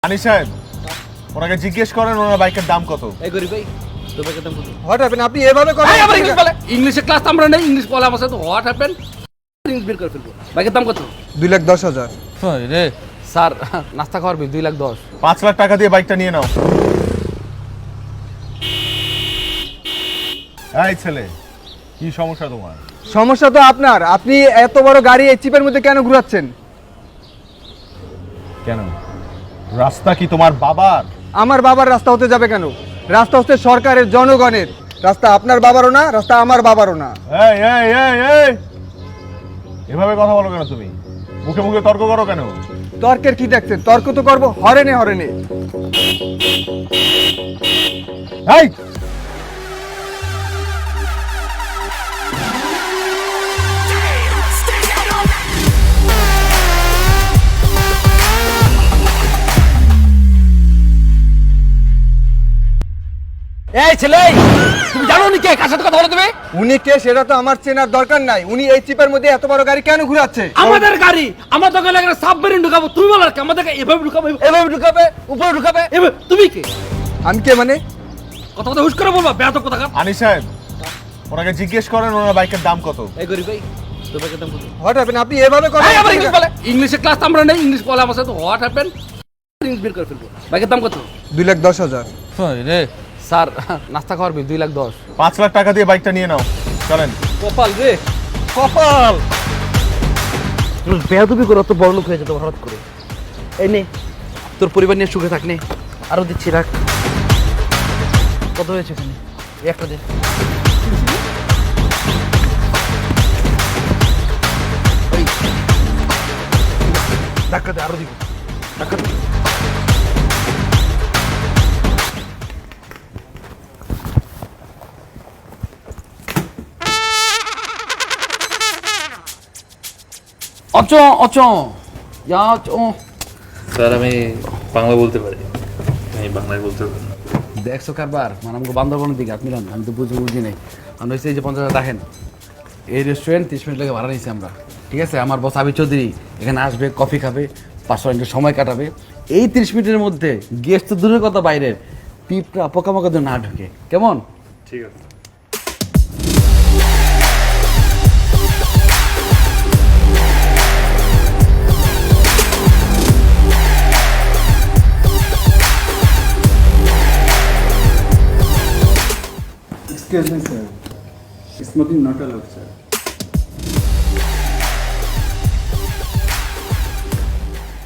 আনিস সাহেব, ওনাকে জিজ্ঞেস করেন ওনার বাইকের দাম কত। এই গরিব ভাই, তোর বাইকের দাম কত? What happen? আপনি এভাবে এই কথা আবার ইংলিশ বলে। ইংলিশে ক্লাস আমরা নেই, ইংলিশ বলে আমার সাথে হোয়াট হ্যাপেন ইংলিশ বের করে ফেলবো। বাইকের দাম কত? 2,10,000। রে স্যার, নাস্তা খাওয়ার বিল 2,10,000। 5 লাখ টাকা দিয়ে বাইকটা নিয়ে নাও। এই ছেলে, কি সমস্যা তোমার? সমস্যা তো আপনার। আপনি এত বড় গাড়ি এই চিপের মধ্যে কেন ঘোরাচ্ছেন? কেন, রাস্তা কি তোমার বাবার? আমার বাবার রাস্তা হতে যাবে কেন? রাস্তা হচ্ছে সরকারের, জনগণের। রাস্তা আপনার বাবারও না, রাস্তা আমার বাবারও না। এই এই এই এই, এভাবে কথা বলো কেন তুমি? মুখে মুখে তর্ক করো কেন? তর্কের কি দেখছেন? তর্ক তো করবো হরেনে হরেনে। এই, এই ছেলে, তুমি জানো নি কে কার সাথে কথা বলো তুমি? উনি কে সেটা তো আমার চেনার দরকার নাই। উনি এই চিপের মধ্যে এত বড় গাড়ি কেন ঘোরাচ্ছে? আমাদের গাড়ি, আমার দোকানে একটা সাবমেরিন ঢুকাবো, তুমি বলো কি আমাদেরকে এভাবে ঢুকাবে, এভাবে ঢুকাবে, উপরে ঢুকাবে, এভাবে? তুমি কে? আমি কে মানে? কথা কথা হুশ করে বলবা, বেয়াদব কোথাকার। আনিস সাহেব, ওনাকে জিজ্ঞেস করেন ওনার বাইকের দাম কত। এই গরিব ভাই, তোর বাইকের দাম কত? What happen? আপনি এভাবে কথা এই আবার ইংলিশ বলে। ইংলিশে ক্লাস আমরা নেই, ইংলিশ বলে আমার সাথে হোয়াট হ্যাপেন ইংলিশ বের করে ফেলবো। বাইকের দাম কত? 2,10,000। রে স্যার, নাস্তা খাওয়ার বিল 2,10,000। 5 লাখ টাকা দিয়ে বাইকটা নিয়ে নাও, চলেন। কপাল রে কপাল, বেয়াদবি করে অত বড় লোক হয়ে যেত হঠাৎ করে। এই নে, তোর পরিবার নিয়ে সুখে থাক নে। আরো দিচ্ছি, রাখ। কত হয়েছে এখানে? এই একটা দে। ওই, ধাক্কা দে, আরো দিব, ধাক্কা দে। অচ অচ ইয়া অচ। স্যার আমি বাংলা বলতে পারি, আমি বাংলায় বলতে পারি না। দেখছো কারবার, মানে আমাকে বান্দরবনের দিকে আপনি আমি তো বুঝি নাই। আমরা হচ্ছে এই যে 50,000 রাখেন, এই রেস্টুরেন্ট 30 মিনিট লেগে ভাড়া নিয়েছি আমরা, ঠিক আছে? আমার বস আবির চৌধুরী এখানে আসবে, কফি খাবে, 500 মিনিটের সময় কাটাবে। এই 30 মিনিটের মধ্যে গেস্ট তো দূরের কথা, বাইরের পিঁপড়া পোকামাকড় যেন না ঢুকে, কেমন? ঠিক আছে। Excuse me, sir. Smoking not allowed, sir.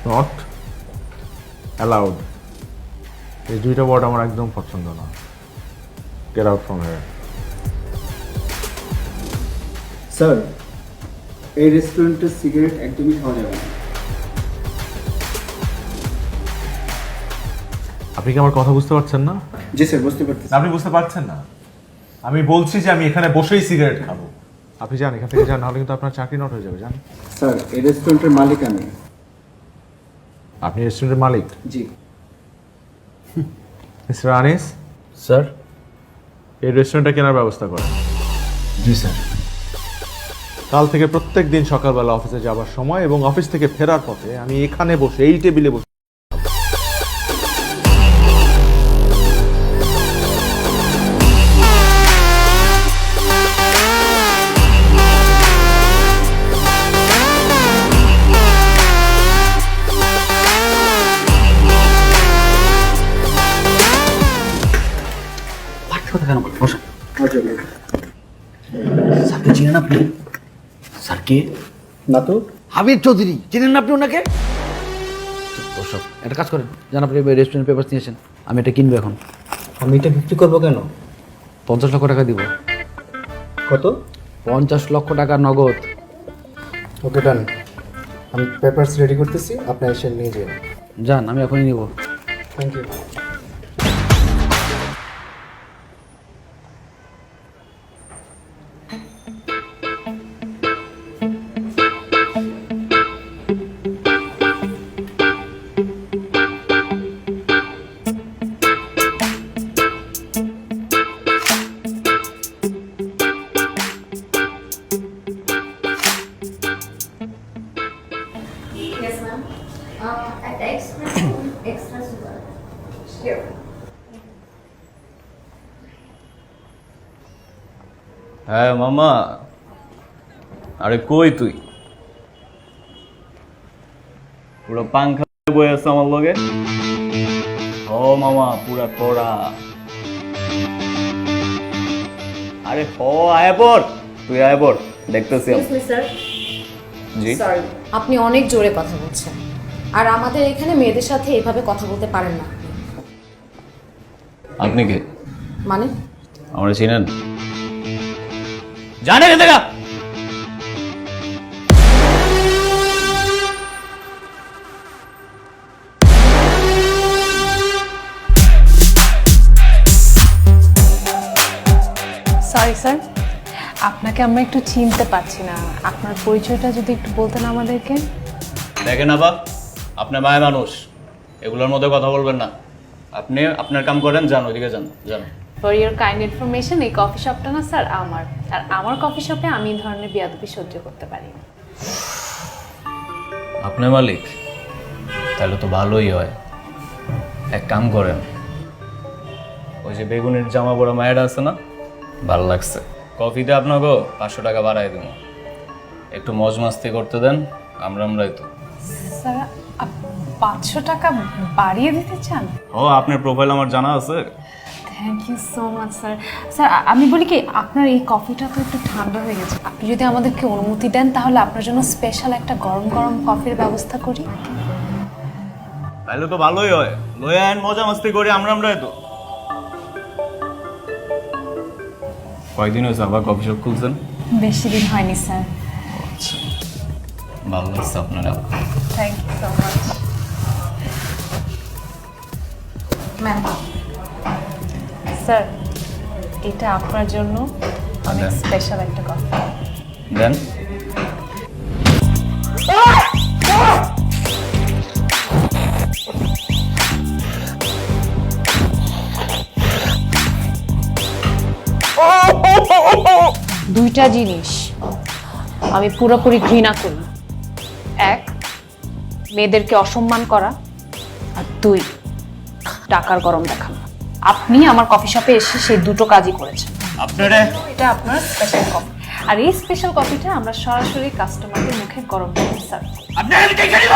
Not allowed, এই দুইটা ওয়ার্ড আমার একদম পছন্দ না। Get out from here. Sir, এই রেস্টুরেন্টের সিগারেট একদমই খাওয়া যাবে না। আপনি কি আমার কথা বুঝতে পারছেন না? জি স্যার, বুঝতে পারতেছি। আপনি বুঝতে পারছেন না? আমি বলছি যে আমি এখানে বসেই সিগারেট খাবো। আপনি যান, এখান থেকে যান, নাহলে কিন্তু আপনার চাকরি নট হয়ে যাবে। যান। স্যার, এই রেস্টুরেন্টের মালিক আমি। আপনি রেস্টুরেন্টের মালিক? জি। মিস্টার আনিস, স্যার, এই রেস্টুরেন্টটা কেনার ব্যবস্থা করেন। জি স্যার। কাল থেকে প্রত্যেক দিন সকালবেলা অফিসে যাবার সময় এবং অফিস থেকে ফেরার পথে আমি এখানে বসে, এই টেবিলে বসে কথা কেন বল? বসেন। আচ্ছা, স্যারকে চিনেন আপনি? স্যারকে? না তো। হাবিব চৌধুরী, চিনেন না আপনি ওনাকে? দর্শক, একটা কাজ করেন, জান আপনি রেস্টুরেন্ট পেপার নিয়েছেন, আমি এটা কিনবো এখন। আমি এটা বিক্রি করবো কেন? 50 লক্ষ টাকা দিব। কত? 50 লক্ষ টাকা নগদ। ওকে, ডান। আমি পেপারস রেডি করতেছি, আপনি এসে নিয়ে যান। যান, আমি এখনই নিব। Thank you. Yes, ma'am. At the extra হ্যাঁ মামা, আরে কই তুই? পুরো পাংখা বয়ে আছে আমার লগে। ও মামা পুরা কড়া। আরে ও আয় পর, তুই আয় পর, দেখতেছি আমি। স্যার জি সরি, আপনি অনেক জোরে কথা বলছেন, আর আমাদের এখানে মেয়েদের সাথে এভাবে কথা বলতে পারেন না। আপনি কে? মানে আমরা চিনেন? জানে কে দেখা? সরি স্যার, আপনাকে আমরা একটু চিনতে পারছি না। আপনার পরিচয়টা যদি একটু বলতেন আমাদেরকে। দেখেন আবা, আপনি মায়ের মানুষ, এগুলোর মধ্যে কথা বলবেন না। আপনি আপনার কাম করেন, যান ওইদিকে যান, যান। ফর ইওর কাইন্ড ইনফরমেশন, এই কফি শপটা না স্যার আমার, আর আমার কফি শপে আমি এই ধরনের বেয়াদবি সহ্য করতে পারি না। আপনি মালিক? তাহলে তো ভালোই হয়। এক কাম করেন, ওই যে বেগুনের জামা পরা মায়েরা আছে না, ভালো লাগছে, কফিতে আপনাকে 500 টাকা বাড়াই দেবো। একটু মজ মাস্তি করতে দেন, আমরাই তো। স্যার 500 টাকা বাড়িয়ে দিতে চান? ও, আপনার প্রোফাইল আমার জানা আছে। Thank you so much sir. Sir আমি বলি কি, আপনার এই কফিটা তো একটু ঠান্ডা হয়ে গেছে, আপনি যদি আমাদেরকে অনুমতি দেন তাহলে আপনার জন্য স্পেশাল একটা গরম গরম কফির ব্যবস্থা করি। তাহলে তো ভালোই হয়, লয়ে আইন, মজা মাস্তি করি, আমরাই তো। কয়দিন হয়েছে আবার কফি শপ খুলছেন? বেশি দিন হয়নি স্যার। আচ্ছা, ভালো লাগছে আপনারা। Thank you so much ma'am. Sir, এটা আপনার জন্য অনেক দেন। স্পেশাল একটা কফি। দেন। দুইটা জিনিস আমি পুরোপুরি ঘৃণা করি। এক, মেয়েদেরকে অসম্মান করা, আর দুই, টাকার গরম দেখানো। আপনি আমার কফি শপে এসে সেই দুটো কাজই করেছেন। আপনারা এটা আপনার স্পেশাল কফি, আর এই স্পেশাল কফিটা আমরা সরাসরি কাস্টমারদের মুখে গরম করে সার্ভ করি। আপনারা আমি দেখে নিব।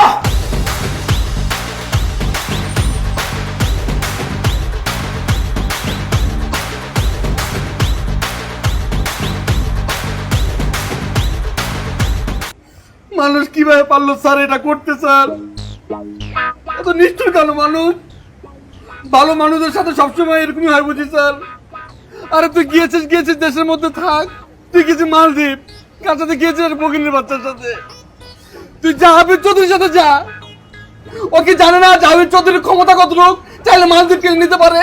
মানুষ কিভাবে পারলো স্যার এটা করতে? স্যার এত নিষ্ঠুর কেন মানুষ? ভালো মানুষদের সাথে সবসময় এরকমই হয় বুঝি স্যার। আরে তুই গিয়েছিস দেশের মধ্যে থাক, তুই গেছিস মালদ্বীপ, কার সাথে গিয়েছিস? বগিনীর বাচ্চার সাথে। তুই জাহাবীর চৌধুরীর সাথে যা, ও কি জানে না জাহাবীর চৌধুরীর ক্ষমতা কত লোক চাইলে মালদ্বীপ কিনে নিতে পারে?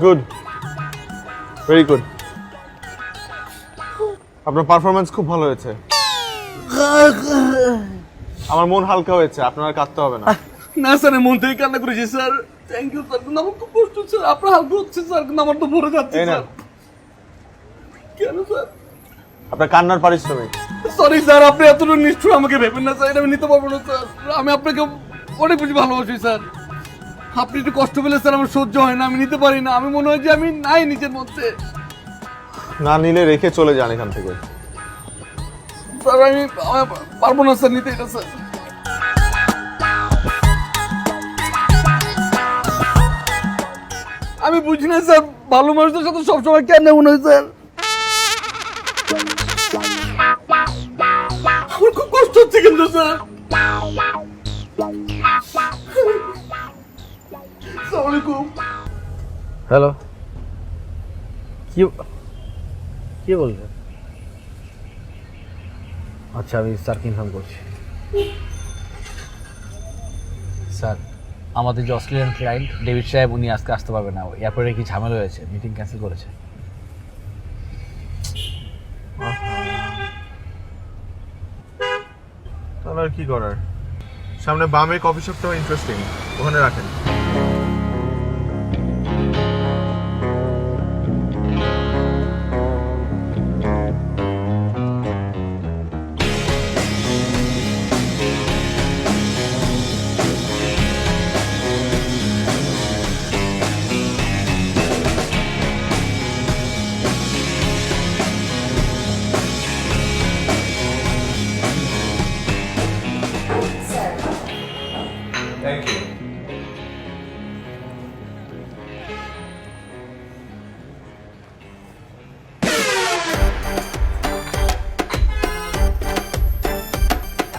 Good, very good. আপনার পারফরমেন্স খুব ভালো হয়েছে, আমার মন হালকা হয়েছে, আপনার আর কাঁদতে হবে না। না স্যার, আমি মন থেকে কান্না করেছি স্যার। থ্যাংক ইউ স্যার, কিন্তু আমার খুব কষ্ট হচ্ছে স্যার। আপনার হালকা হচ্ছে স্যার, কিন্তু আমার তো ভরে যাচ্ছে এই না, স্যার। কেন স্যার? আপনার কান্নার পারিশ্রমিক। সরি স্যার, আপনি এতটা নিষ্ঠুর আমাকে ভেবেন না স্যার, এটা আমি নিতে পারবো না স্যার। আমি আপনাকে অনেক বেশি ভালোবাসি স্যার। আপনি একটু কষ্ট পেলে স্যার আমার সহ্য হয় না, আমি নিতে পারি না। আমি মনে হয় যে আমি নাই নিজের মধ্যে। না নিলে রেখে চলে যান এখান থেকে। স্যার আমি পারবো না স্যার নিতে এটা স্যার। আমি বুঝি না স্যার, ভালো মানুষদের সাথে সবসময় কেন এমন হয় স্যার? আমার খুব কষ্ট হচ্ছে কিন্তু স্যার। আসসালামু আলাইকুম। হ্যালো, কি কি বলবেন? আচ্ছা, আমি স্যারকে ইনফর্ম করছি। স্যার, আমাদের যে অস্ট্রেলিয়ান ক্লায়েন্ট ডেভিড সাহেব, উনি আজকে আসতে পারবেন না, এয়ারপোর্টে কি ঝামেলা হয়েছে, মিটিং ক্যান্সেল করেছে। তাহলে আর কি করার, সামনে বামে কফি শপটাও ইন্টারেস্টিং, ওখানে রাখেন।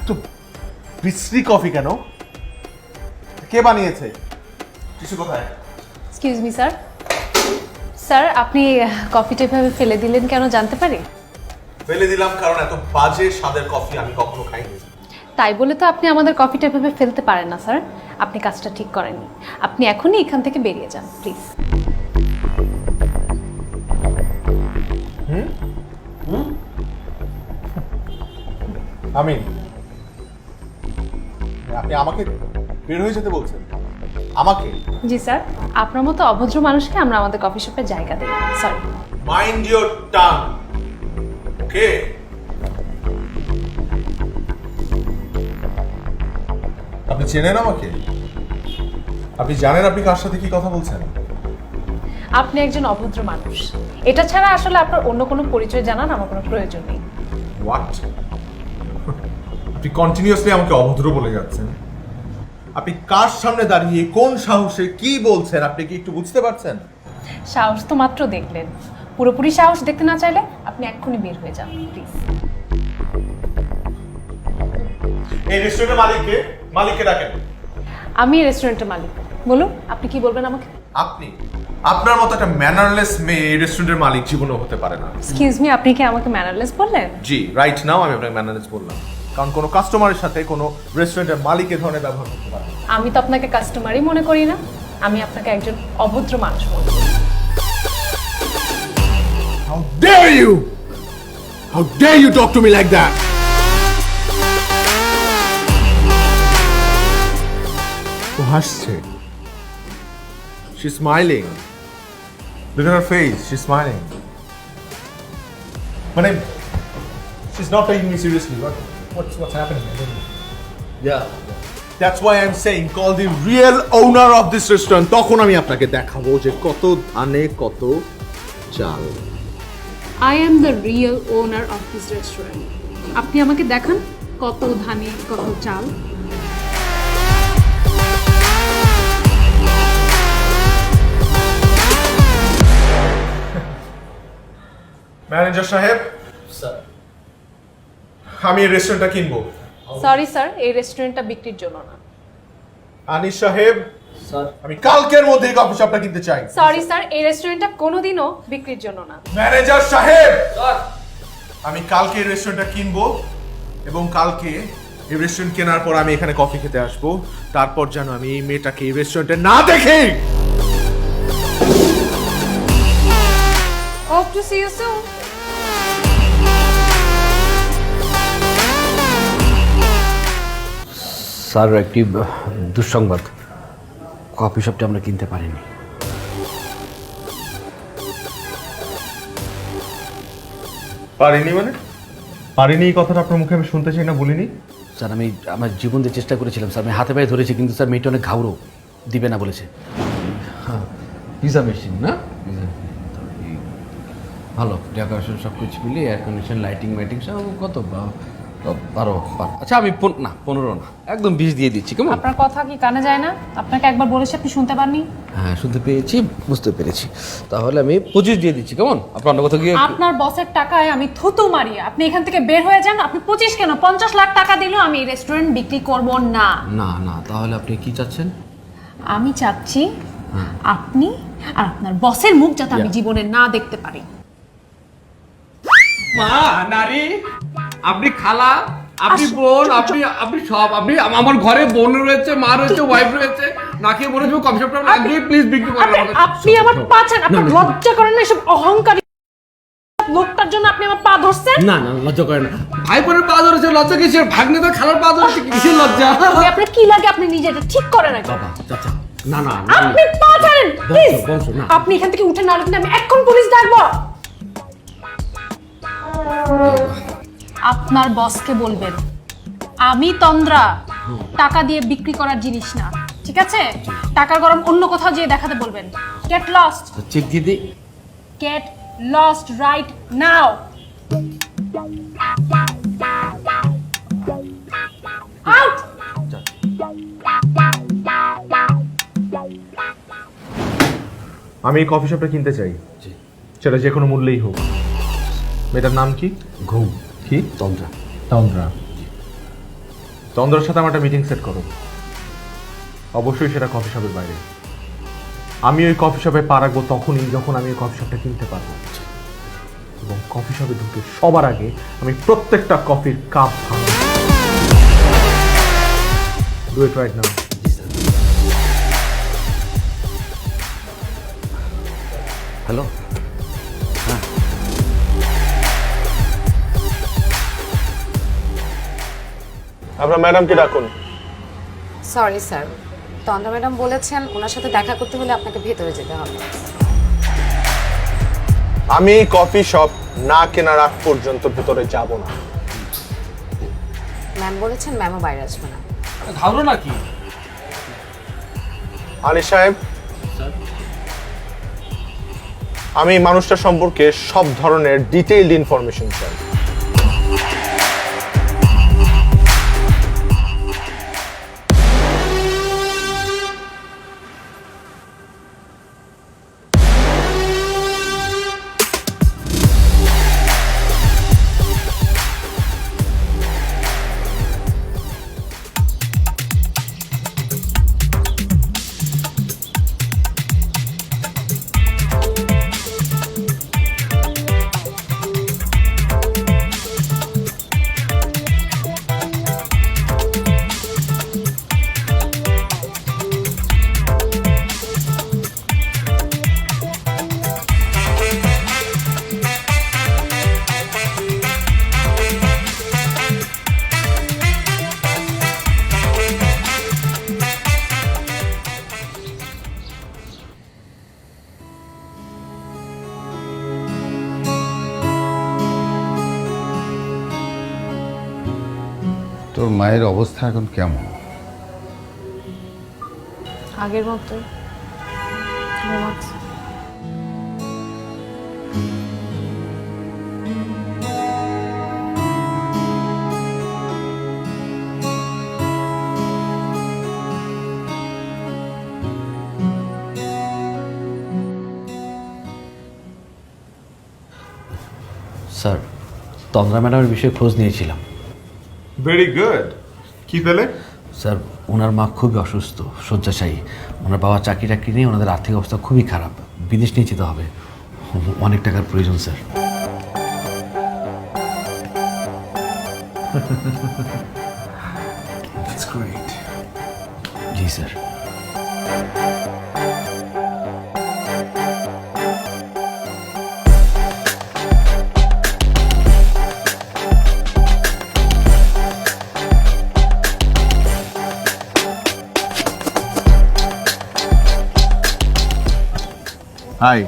এত বিশ্রী কফি কেন? কে বানিয়েছে? কিছু কোথায়? Excuse me sir. স্যার আপনি কফিটা এভাবে ফেলে দিলেন কেন জানতে পারি? ফেলে দিলাম কারণ এত বাজে স্বাদের কফি আমি কখনো খাইনি। তাই বলে তো আপনি আমাদের কফিটা এভাবে ফেলতে পারেন না স্যার। আপনি কাজটা ঠিক করেননি। আপনি এখনই এখান থেকে বেরিয়ে যান প্লিজ। আমিন, আপনি আমাকে বের হয়ে যেতে বলছেন? আমাকে? জি স্যার, আপনার মতো অভদ্র মানুষকে আমরা আমাদের কফি শপে জায়গা দিই। সরি। মাইন্ড ইওর টাং, ওকে? আপনি চেনেন আমাকে? আপনি জানেন আপনি কার সাথে কি কথা বলছেন? আপনি একজন অভদ্র মানুষ। এটা ছাড়া আসলে আপনার অন্য কোনো পরিচয় জানার আমার কোনো প্রয়োজন নেই। হোয়াট? আপনি কন্টিনিউয়াসলি আমাকে অভদ্র বলে যাচ্ছেন। আপনি কার সামনে দাঁড়িয়ে কোন সাহসে কি বলছেন আপনি কি একটু বুঝতে পারছেন? সাহস তো মাত্র দেখলেন, পুরোপুরি সাহস দেখতে না চাইলে আপনি এক্ষুনি বের হয়ে যান প্লিজ। এই রেস্টুরেন্টের মালিককে ডাকেন। আমি এই রেস্টুরেন্টের মালিক। বলুন আপনি কি বলবেন আমাকে? আপনি? আপনার মতো একটা ম্যানারলেস মেয়ে এই রেস্টুরেন্টের মালিক জীবনেও হতে পারে না। এক্সকিউজ মি, আপনি কি আমাকে ম্যানারলেস বললেন? জি, রাইট নাও আমি আপনাকে ম্যানারলেস বললাম, কারণ কোনো কাস্টমারের সাথে কোনো রেস্টুরেন্টের মালিক এ ধরনের ব্যবহার করতে পারে না। আমি তো আপনাকে কাস্টমারই মনে করি না, আমি আপনাকে একজন অভদ্র মানুষ মনে করি। How dare you? How dare you talk to me like that? ও হাসছে। She's smiling. Look at her face. She's smiling. মানে she's not taking me seriously. What's happening? Yeah. That's why I'm saying call the real owner of this restaurant. তখন আমি আপনাকে দেখাবো যে কত ধানে কত চাল। I am the real owner of this restaurant. আপনি আমাকে দেখান কত ধানে কত চাল। ম্যানেজার সাহেব, স্যার আমি এই রেস্টুরেন্টটা কিনবো। সরি স্যার, এই রেস্টুরেন্টটা বিক্রির জন্য না। আনিস সাহেব, স্যার আমি কালকের মধ্যে কফি শপটা কিনতে চাই। সরি স্যার, এই রেস্টুরেন্টটা কোনোদিনও বিক্রির জন্য না। ম্যানেজার সাহেব, আমি কালকে এই রেস্টুরেন্টটা কিনবো এবং কালকে এই রেস্টুরেন্ট কেনার পর আমি এখানে কফি খেতে আসবো। তারপর যেন আমি এই মেয়েটাকে এই রেস্টুরেন্টে না দেখি। Hope to see you soon. Sir একটি দুঃসংবাদ, কফি শপটি আমরা কিনতে পারিনি। পারিনি মানে? পারিনি এই কথাটা আপনার মুখে আমি শুনতে চাই না, বলিনি। স্যার আমি আমার জীবন দিয়ে চেষ্টা করেছিলাম স্যার, আমি হাতে পায়ে ধরেছি, কিন্তু স্যার মেয়েটা অনেক ঘাউড়ো, দিবে না বলেছে। হ্যাঁ, পিজা মেশিন না, ভালো ডেকোরেশন সব কিছু মিলিয়ে এয়ার কন্ডিশন লাইটিং মাইটিং সব কত 12। আচ্ছা আমি 15 না, একদম 20 দিয়ে দিচ্ছি, কেমন? আপনার কথা কি কানে যায় না? আপনাকে একবার বলেছি, আপনি শুনতে পাননি? হ্যাঁ শুনতে পেয়েছি, বুঝতে পেরেছি, তাহলে আমি 25 দিয়ে দিচ্ছি, কেমন? আপনার অন্য কথা গিয়ে আপনার বসের টাকায় আমি থুতু মারি, আপনি এখান থেকে বের হয়ে যান। আপনি 25 কেন 50 লাখ টাকা দিলেও আমি এই রেস্টুরেন্ট বিক্রি করব না। না না, তাহলে আপনি কি চাচ্ছেন? আমি চাচ্ছি আপনি আর আপনার বসের মুখ যাতে আমি জীবনে না দেখতে পারি। মা, নারী, আপনি খালা, আপনি বোন, আপনি সব, আপনি আমার ঘরে বোন রয়েছে, মা রয়েছে, ওয়াইফ রয়েছে, নাকি মনে হচ্ছে কফি শপটা আপনি প্লিজ বিক্রি করেন আমাকে। আপনি আমার পা ছাড়েন, আপনার লজ্জা করেন না? এসব অহংকারী লোকটার জন্য আপনি আমার পা ধরছেন? না না, লজ্জা করে না। ভাই বোনের পা ধরেছে, লজ্জা কিসের? ভাগ্নে তো খালার পা ধরেছে, কিসের লজ্জা? আপনার কি লাগে? আপনি নিজে এটা ঠিক করেন আগে। বাবা চাচা, না না, আপনি পা ছাড়েন প্লিজ। বংশ, না। আপনি এখান থেকে উঠে না উঠলে আমি এখন পুলিশ ডাকবো। আপনার বসকে বলবেন আমি তন্দ্রা, টাকা দিয়ে বিক্রি করার জিনিস না, ঠিক আছে? টাকার গরম অন্য কোথাও যেয়ে দেখাতে বলবেন। গেট লস্ট, চেক দিয়ে দিই। Get lost right now. Out. আমি এই কফি শপটা কিনতে চাই, সেটা যে কোনো মূল্যেই হোক। মেয়েটার নাম কি? ঘুম কি? তন্দ্রা। তন্দ্রা। চন্দ্রের সাথে আমার একটা মিটিং সেট করো, অবশ্যই সেটা কফি শপের বাইরে। আমি ওই কফি শপে পা রাখবো তখনই যখন আমি ওই কফি শপটা কিনতে পারবো, এবং কফি শপে ঢুকে সবার আগে আমি প্রত্যেকটা কফির কাপ ভাঙবো। Do it right now. Hello, আপনার ম্যাডামকে ডাকুন। সরি স্যার, তন্দ্রা ম্যাডাম বলেছেন ওনার সাথে দেখা করতে হলে আপনাকে ভেতরে যেতে হবে। আমি কফি শপ না কেনার আগ পর্যন্ত ভেতরে যাব না। ম্যাম বলেছেন ম্যামও বাইরে আসবে না। ধারো নাকি? আলী সাহেব, আমি এই মানুষটা সম্পর্কে সব ধরনের ডিটেইলড ইনফরমেশন চাই। তোর মায়ের অবস্থা এখন কেমন? আগের মতোই ঘুমাচ্ছে। স্যার, তন্দ্রা ম্যাডামের বিষয়ে খোঁজ নিয়েছিলাম। Very good. কি পেলে? স্যার, ওনার মা খুবই অসুস্থ, শয্যাশায়ী। ওনার বাবা চাকরি টাকরি নিয়ে ওনাদের আর্থিক অবস্থা খুবই খারাপ, বিদেশ নিয়ে যেতে হবে, অনেক টাকার প্রয়োজন স্যার। জি স্যার। হাই,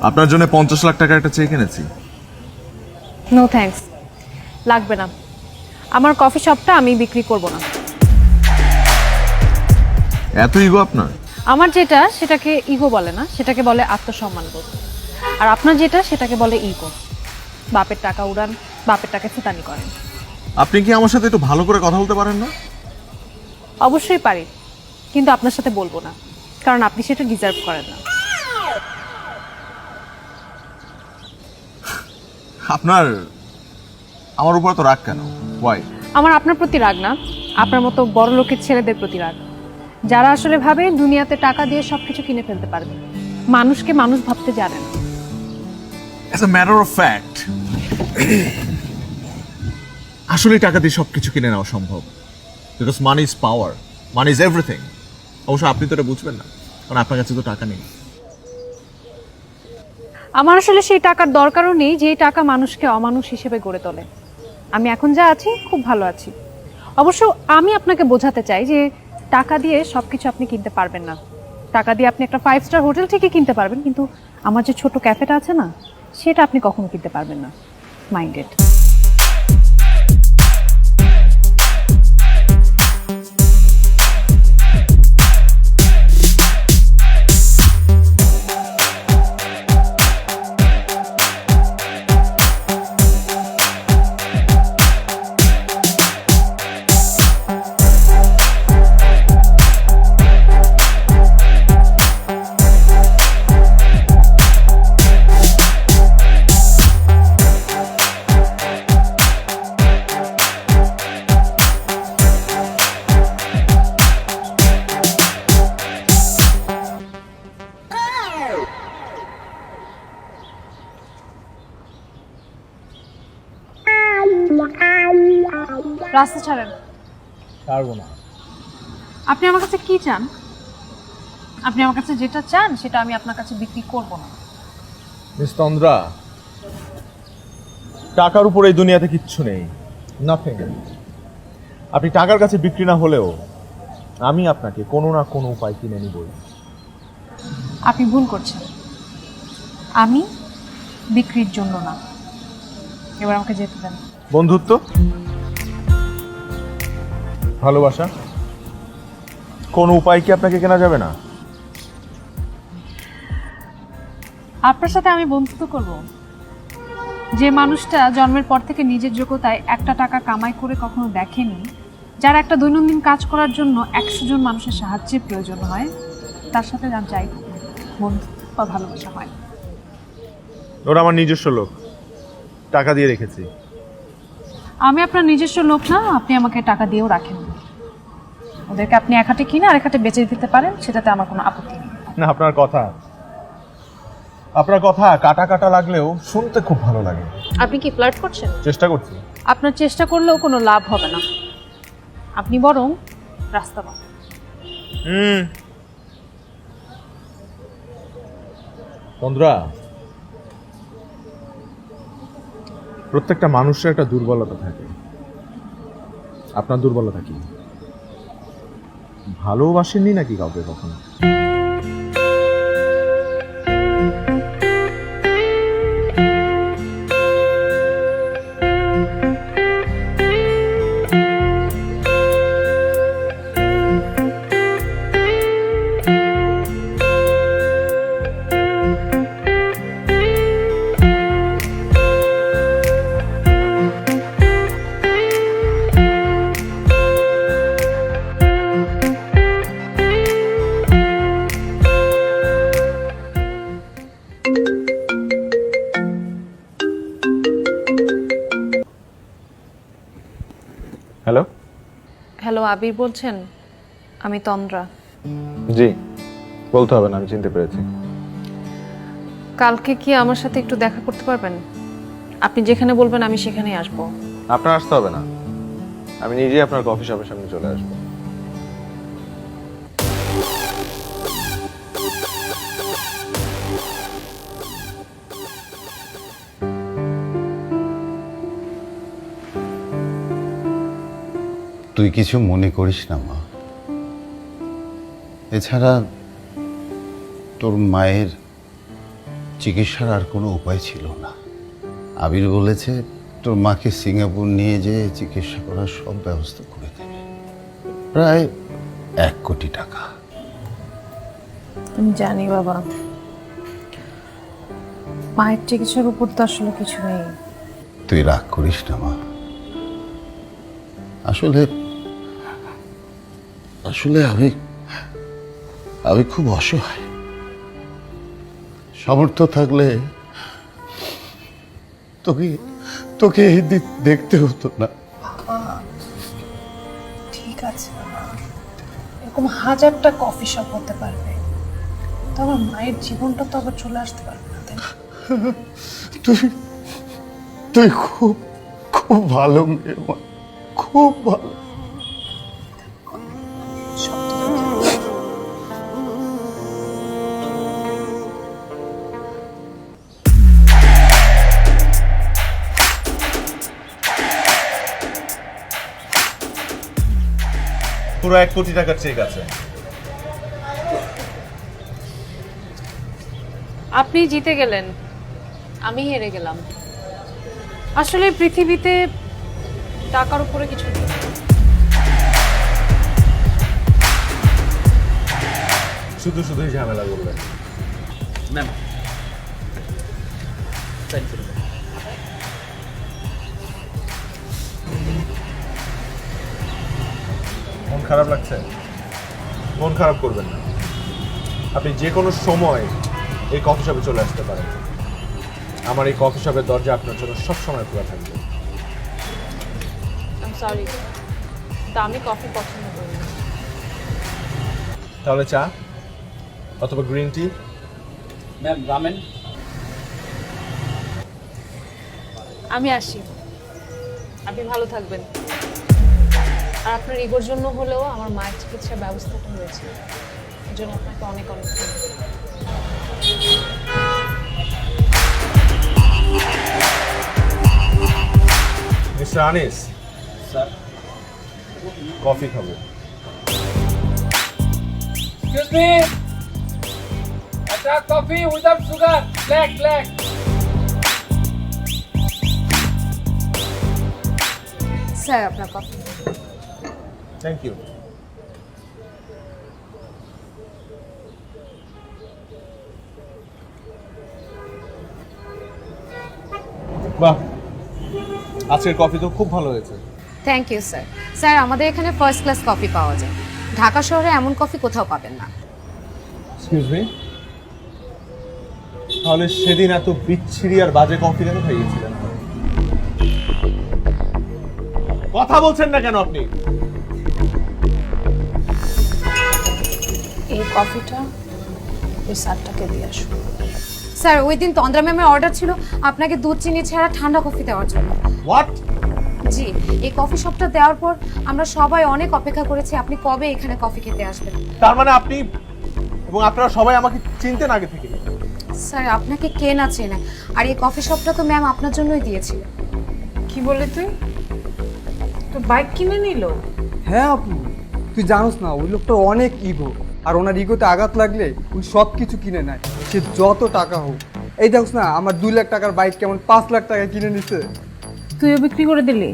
আপনার জন্য 50 লাখ টাকা একটা চেক এনেছি। নো থ্যাঙ্কস, লাগবে না। আমার কফি শপটা আমি বিক্রি করব না। এত ইগো আপনার? আমার যেটা সেটাকে ইগো বলে না, সেটাকে বলে আত্মসম্মান বোধ। আর আপনার যেটা সেটাকে বলে ইগো। বাপের টাকা উড়ান, বাপের টাকা ফুটানি করেন। আপনি কি আমার সাথে একটু ভালো করে কথা বলতে পারেন না? অবশ্যই পারি, কিন্তু আপনার সাথে বলবো না, কারণ আপনি সেটা ডিজার্ভ করেন না। আপনার আমার উপর তো রাগ কেন? ওয়াই? আমার আপনার প্রতি রাগ না, আপনার মতো বড় লোকের ছেলেদের প্রতি রাগ, যারা আসলে ভাবে দুনিয়াতে টাকা দিয়ে সবকিছু কিনে ফেলতে পারবে, মানুষকে মানুষ ভাবতে জানে না। As a matter of fact, আসলে টাকা দিয়ে সবকিছু কিনে নেওয়া সম্ভব, because money is power, money is everything. অবশ্য আপনি তো এটা বুঝবেন না, কারণ আপনার কাছে তো টাকা নেই। আমার আসলে সেই টাকার দরকারও নেই যে টাকা মানুষকে অমানুষ হিসেবে গড়ে তোলে। আমি এখন যা আছি খুব ভালো আছি। অবশ্য আমি আপনাকে বোঝাতে চাই যে টাকা দিয়ে সবকিছু আপনি কিনতে পারবেন না। টাকা দিয়ে আপনি একটা 5 স্টার হোটেল ঠিকই কিনতে পারবেন, কিন্তু আমার যে ছোট ক্যাফেটা আছে না, সেটা আপনি কখনো কিনতে পারবেন না। মাইন্ডেড। রাস্তা ছাড়েন। পারবো না। আপনি আমার কাছে কি চান? আপনি আমার কাছে যেটা চান সেটা আমি আপনার কাছে বিক্রি করব না। মিস তন্দ্রা, টাকার উপর এই দুনিয়াতে কিচ্ছু নেই, নাথিং। আপনি টাকার কাছে বিক্রি না হলেও আমি আপনাকে কোনো না কোনো উপায় কিনে নিবই। আপনি ভুল করছেন। আমি বিক্রির জন্য না। এবার আমাকে যেতে দেন। বন্ধুত্ব, ভালোবাসা, কোন উপায় কি আপনাকে কেনা যাবে না? আপনার সাথে আমি বন্ধুত্ব করব? যে মানুষটা জন্মের পর থেকে নিজের যোগ্যতায় একটা টাকা কামাই করে কখনো দেখেনি, যার একটা দৈনন্দিন কাজ করার জন্য 100 জন মানুষের সাহায্যের প্রয়োজন হয়, তার সাথে যাই বন্ধুত্ব বা ভালোবাসা হয়। ওরা আমার নিজস্ব লোক, টাকা দিয়ে রেখেছি। আমি আপনার নিজস্ব লোক না, আপনি আমাকে টাকা দিয়েও রাখেন। ওদেরকে আপনি এক হাতে কিনে আরেক হাতে বেচে দিতে পারেন, সেটাতে আমার কোনো আপত্তি নেই। না, আপনার কথা কাটা কাটা লাগলেও শুনতে খুব ভালো লাগে। আপনি কি ফ্লার্ট করছেন? চেষ্টা করছি। আপনার চেষ্টা করলেও কোনো লাভ হবে না। আপনি বরং রাস্তা পান। তন্দ্রা, প্রত্যেকটা মানুষের একটা দুর্বলতা থাকে। আপনার দুর্বলতা কি? ভালোবাসেননি নাকি কাউকে কখনো? হ্যালো। হ্যালো, আবির বলছেন? আমি তন্দ্রা। জি, বলতে হবে না, আমি চিনতে পেরেছি। কালকে কি আমার সাথে একটু দেখা করতে পারবেন? আপনি যেখানে বলবেন আমি সেখানেই আসবো। আপনার আসতে হবে না, আমি নিজেই আপনার কফি শপের সামনে চলে আসবো। তুই কিছু মনে করিস না মা। এছাড়া তোর মায়ের চিকিৎসার আর কোনো উপায় ছিল না। আবির বলেছে তোর মাকে সিঙ্গাপুর নিয়ে যেয়ে চিকিৎসা করার সব ব্যবস্থা করে দেবে, প্রায় 1 কোটি টাকা। আমি জানি বাবা, মায়ের চিকিৎসার উপর তো আসলে কিছু নেই। তুই রাগ করিস না মা। আসলে আমি খুব অসহায়। সামর্থ্য থাকলে তোকে এই দিক দেখতে হতো না। ঠিক আছে, এরকম হাজারটা কফি শপ হতে পারবে, তো আমার মায়ের জীবনটা তো আবার চলে আসতে পারবে না, তাই না? তুই খুব খুব ভালো মেয়ে মা, খুব ভালো। পুরো 1 কোটি টাকার চেক আছে। আপনি জিতে গেলেন, আমি হেরে গেলাম। আসলে পৃথিবীতে টাকার উপরে কিছু নেই। শুধুই ঝামেলা করবে। ম্যাম, মন খারাপ লাগছে? মন খারাপ করবেন না, আপনি যে কোনো সময় এই কফি শপে চলে আসতে পারেন। আমার এই কফি শপের দরজা আপনার জন্য সবসময় খোলা থাকবে। সরি, তা আমি কফি পছন্দ করি না। তাহলে চা অথবা গ্রিন টি? Ma'am ramen. আমি আসি, আপনি ভালো থাকবেন। আর আপনার ইগোর জন্য হলেও আমার মায়ের চিকিৎসার ব্যবস্থাটা হয়েছে, এর জন্য আপনাকে অনেক অনেক ধন্যবাদ। মিস্টার আনিস স্যার, কফি খাবো। এক্সকিউজ মি, একটা coffee without sugar, black black. Sir আপনার কফি। Thank you. বাহ, আজকের কফি তো খুব ভালো হয়েছে। Thank you sir. স্যার আমাদের এখানে ফার্স্ট ক্লাস কফি পাওয়া যায়, ঢাকা শহরে এমন কফি কোথাও পাবেন না। এক্সকিউজ মি, তাহলে সেদিন এত বিচ্ছিরি আর বাজে কফি কেন খাইয়েছিলেন? কথা বলছেন না কেন আপনি? এই কফিটা ওই স্যারটাকে দিয়ে আসুন। স্যার ওই দিন তন্দ্রা ম্যামের অর্ডার ছিল আপনাকে দুধ চিনি ছাড়া ঠান্ডা কফি দেওয়ার জন্য। হোয়াট? জি, এই কফি শপটা দেওয়ার পর আমরা সবাই অনেক অপেক্ষা করেছি আপনি কবে এখানে কফি খেতে আসবেন। তার মানে আপনি এবং আপনারা সবাই আমাকে চিনতেন আগে থেকে? স্যার আপনাকে কে না চেনে, আর এই কফি শপটা তো ম্যাম আপনার জন্যই দিয়েছিল। কি বললি তুই? তোর বাইক কিনে নিল? হ্যাঁ আপু, তুই জানোস না ওই লোকটা অনেক ইগো, আর ওনার ইগোতে আঘাত লাগলে উনি সব কিছু কিনে নেয়, সে যত টাকা হোক। এই দেখোস না আমার 2 লাখ টাকার বাইক কেমন 5 লাখ টাকায় কিনে নিছে। তুইও বিক্রি করে দিলি?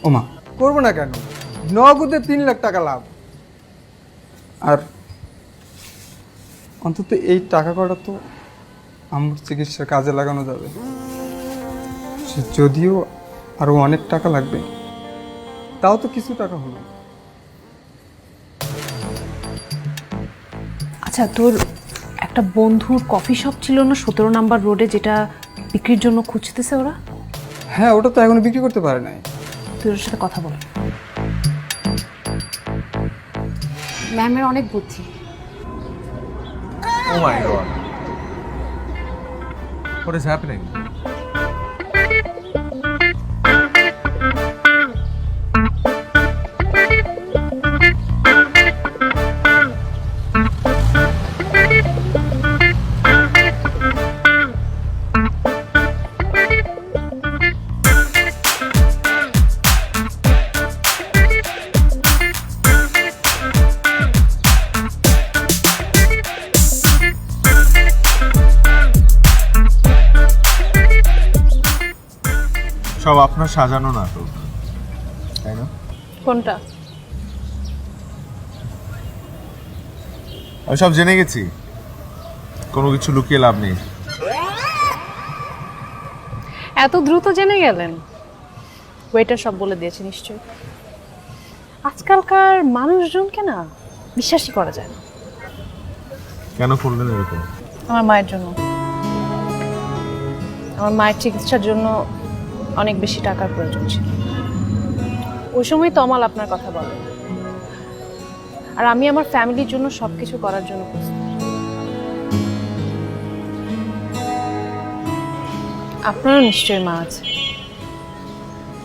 ওমা, করবো না কেন, নগদে 3 লাখ টাকা লাভ। আর অন্তত এই টাকা কটা তো আমার চিকিৎসার কাজে লাগানো যাবে। যদিও আরো অনেক টাকা লাগবে, তাও তো কিছু টাকা হলো। আচ্ছা, তোর একটা বন্ধুর কফি শপ ছিল না 17 নাম্বার রোডে, যেটা বিক্রির জন্য খুঁজতেছে ওরা? হ্যাঁ, ওটা তো এখনো বিক্রি করতে পারে নাই। তুই ওর সাথে কথা বল। ম্যামের অনেক বুদ্ধি। Oh my god. What is happening? সব আপনার সাজানো নাটক, তাই না? কোনটা? আমি সব জেনে গেছি, কোনো কিছু লুকিয়ে লাভ নেই। এত দ্রুত জেনে গেলেন? ওয়েটার সব বলে দিয়েছে নিশ্চয়ই। আজকালকার মানুষজনকে না বিশ্বাসই করা যায় না। কেন করলেন এরকম? আমার মায়ের জন্য। আমার মায়ের চিকিৎসার জন্য অনেক বেশি টাকার প্রয়োজন ছিল। ওই সময় তমাল আপনার কথা বলে, আর আমি আমার ফ্যামিলির জন্য সবকিছু করার জন্য প্রস্তুত। আপনারও নিশ্চয়ই মা আছে।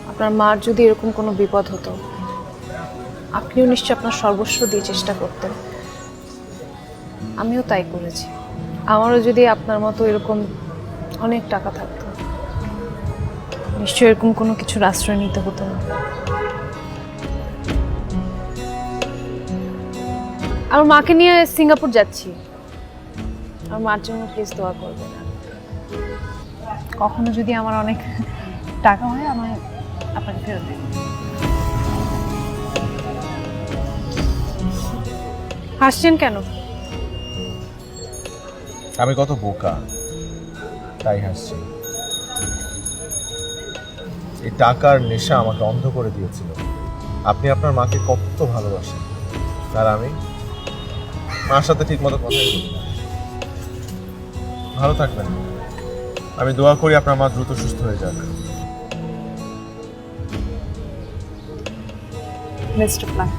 আপনার মার যদি এরকম কোনো বিপদ হতো, আপনিও নিশ্চয়ই আপনার সর্বস্ব দিয়ে চেষ্টা করতেন। আমিও তাই করেছি। আমারও যদি আপনার মতো এরকম অনেক টাকা থাকতো, নিশ্চয়ই এরকম কোনো কিছুর আশ্রয় নিতে হতো না। আমার মাকে নিয়ে সিঙ্গাপুর যাচ্ছি। আমার মার জন্য প্লিজ দোয়া করবেন। কখনো যদি আমার অনেক টাকা হয়, আমায় আপনাকে ফেরত দিন। হাসছেন কেন? আমি কত বোকা, তাই হাসছি। এই টাকার নেশা আমাকে অন্ধ করে দিয়েছিল। আপনি আপনার মাকে কত ভালোবাসেন, আর আমি মার সাথে ঠিক মতো কথাই বলি না। ভালো থাকবেন। আমি দোয়া করি আপনার মা দ্রুত সুস্থ হয়ে যাক। Best of luck.